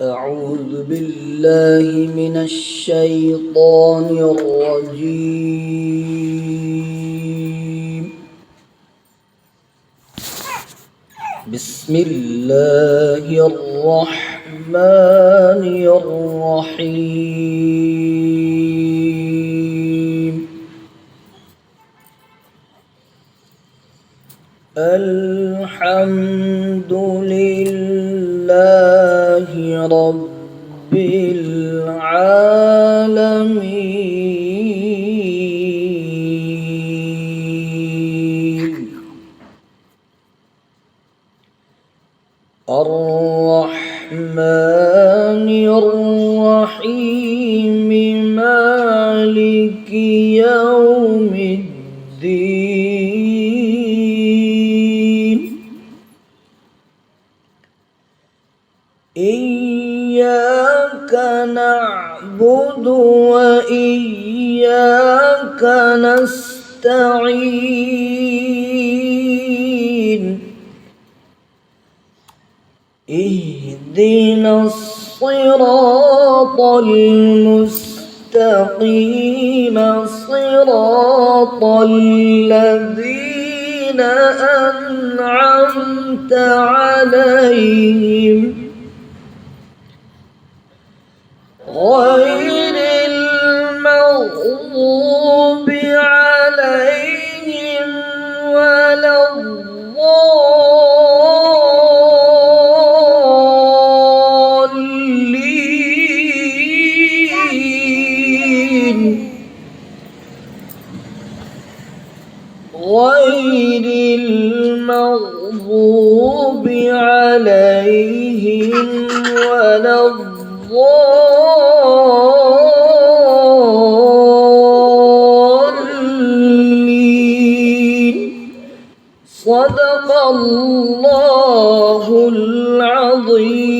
أعوذ بالله من الشيطان الرجيم. بسم الله الرحمن الرحيم. الحمد لله رب العالمين الرحمن الرحيم مالك يوم الدين إياك نعبد وإياك نستعين اهدنا الصراط المستقيم صراط الذين أنعمت عليهم غير المغضوب عليهم ولا الضالين غير المغضوب عليهم ولا الضالين. صدق الله العظيم.